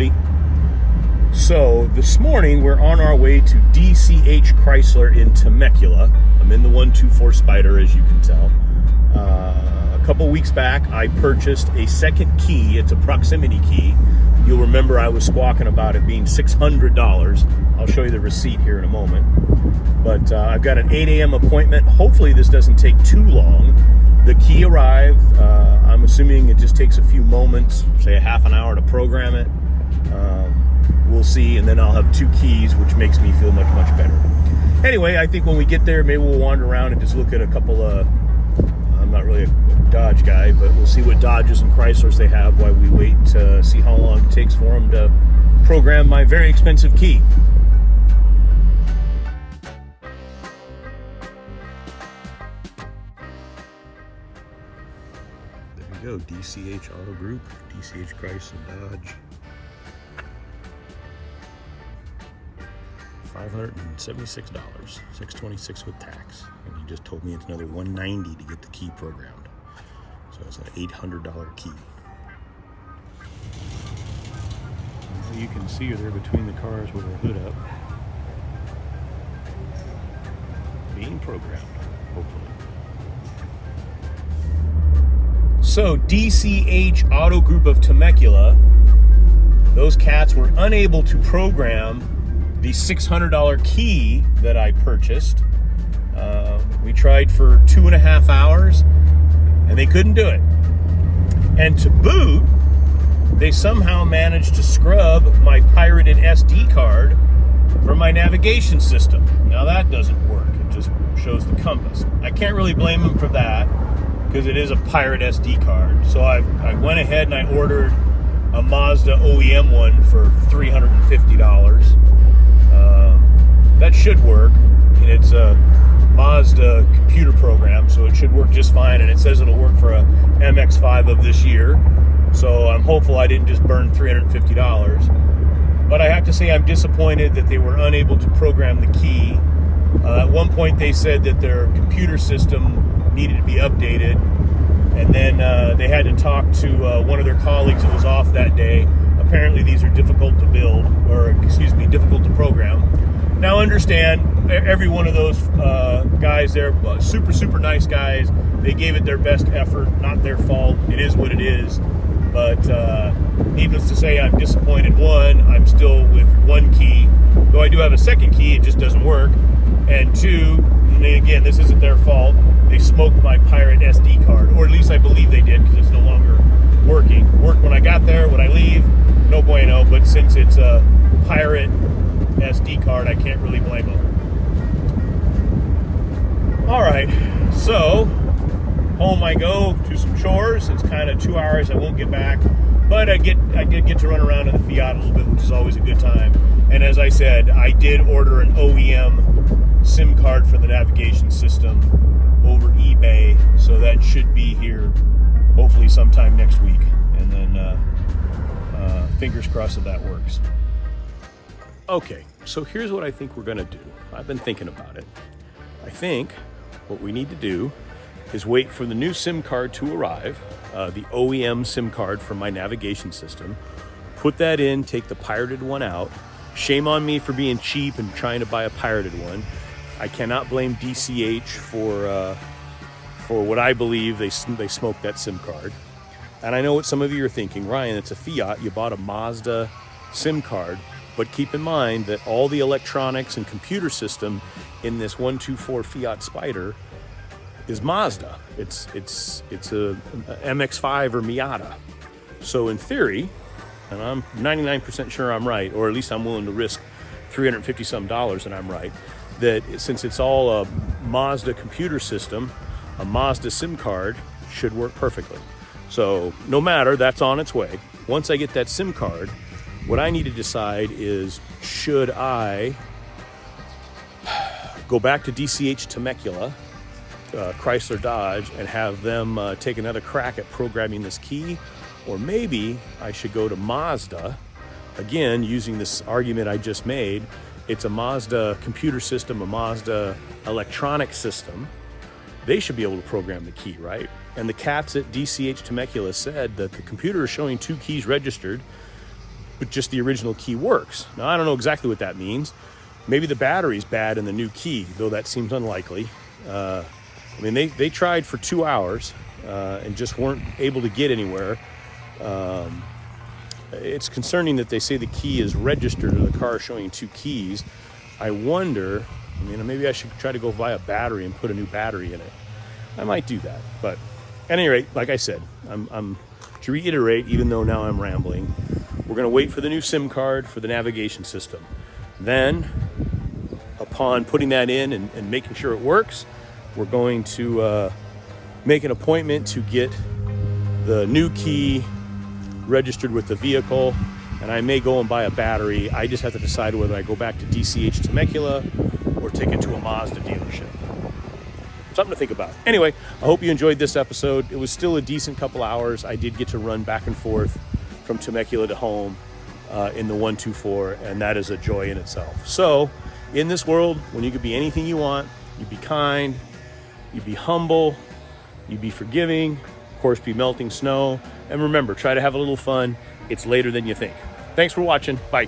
everybody. So this morning we're on our way to DCH Chrysler in Temecula. I'm in the 124 Spider, as you can tell. A couple weeks back I purchased a second key. It's a proximity key. You'll remember I was squawking about it being $600. I'll show you the receipt here in a moment. But I've got an 8 a.m. appointment. Hopefully this doesn't take too long. The key arrived. I'm assuming it just takes a few moments, say a half an hour to program it. We'll see, and then I'll have 2 keys, which makes me feel much, much better. Anyway, I think when we get there, maybe we'll wander around and just look at a couple of, I'm not really a Dodge guy, but we'll see what Dodges and Chryslers they have while we wait to see how long it takes for them to program my very expensive key. There we go, DCH Auto Group, DCH Chrysler Dodge. $576, $626 with tax, and he just told me it's another $190 to get the key programmed. So it's an $800 key. And you can see her there between the cars with her hood up, being programmed, hopefully. So DCH Auto Group of Temecula, those cats were unable to program the $600 key that I purchased. We tried for 2.5 hours and they couldn't do it. And to boot, they somehow managed to scrub my pirated SD card from my navigation system. Now that doesn't work. It just shows the compass. I can't really blame them for that because it is a pirate SD card. So I went ahead and I ordered a Mazda OEM one for $350. That should work, and it's a Mazda computer program, so it should work just fine, and it says it'll work for a MX-5 of this year, so I'm hopeful I didn't just burn $350. But I have to say I'm disappointed that they were unable to program the key. At one point they said that their computer system needed to be updated, and then they had to talk to one of their colleagues that was off that day. Apparently these are difficult to build, or excuse me, difficult to program. Now understand, every one of those guys there, super nice guys. They gave it their best effort, not their fault. It is what it is. But needless to say, I'm disappointed. One, I'm still with 1 key. Though I do have a second key, it just doesn't work. And 2, and again, this isn't their fault. They smoked my pirate SD card, or at least I believe they did, because it's no longer working. Worked when I got there, when I leave, no bueno. But since it's a pirate SD card, I can't really blame them. All right, so home I go to some chores. It's kind of 2 hours. I won't get back, but I did get to run around in the Fiat a little bit, which is always a good time. And as I said, I did order an OEM SIM card for the navigation system over eBay, so that should be here hopefully sometime next week. And then fingers crossed that works. Okay, so here's what I think we're gonna do. I've been thinking about it. I think what we need to do is wait for the new SIM card to arrive, the OEM SIM card for my navigation system, put that in, take the pirated one out. Shame on me for being cheap and trying to buy a pirated one. I cannot blame DCH for what I believe they smoked that SIM card. And I know what some of you are thinking, Ryan, it's a Fiat, you bought a Mazda SIM card. But keep in mind that all the electronics and computer system in this 124 Fiat Spider is Mazda. It's a MX-5 or Miata. So in theory, and I'm 99% sure I'm right, or at least I'm willing to risk $350 some and I'm right, that since it's all a Mazda computer system, a Mazda SIM card should work perfectly. So no matter, that's on its way. Once I get that SIM card, what I need to decide is, should I go back to DCH Temecula, Chrysler Dodge, and have them take another crack at programming this key? Or maybe I should go to Mazda, again, using this argument I just made. It's a Mazda computer system, a Mazda electronic system. They should be able to program the key, right? And the cats at DCH Temecula said that the computer is showing 2 keys registered. but just the original key works. Now, I don't know exactly what that means. Maybe the battery's bad in the new key, though that seems unlikely. I mean, they tried for 2 hours and just weren't able to get anywhere. It's concerning that they say the key is registered or the car is showing 2 keys. I wonder, I mean, maybe I should try to go buy a battery and put a new battery in it. I might do that. But at any rate, like I said, I'm to reiterate, even though now I'm rambling, we're going to wait for the new SIM card for the navigation system. Then, upon putting that in and making sure it works, we're going to make an appointment to get the new key registered with the vehicle, and I may go and buy a battery. I just have to decide whether I go back to DCH Temecula or take it to a Mazda dealership. Something to think about. Anyway, I hope you enjoyed this episode. It was still a decent couple hours. I did get to run back and forth from Temecula to home in the 124, and that is a joy in itself. So, in this world, when you could be anything you want, you be kind, you be humble, you be forgiving, of course, be melting snow, and remember, try to have a little fun. It's later than you think. Thanks for watching. Bye.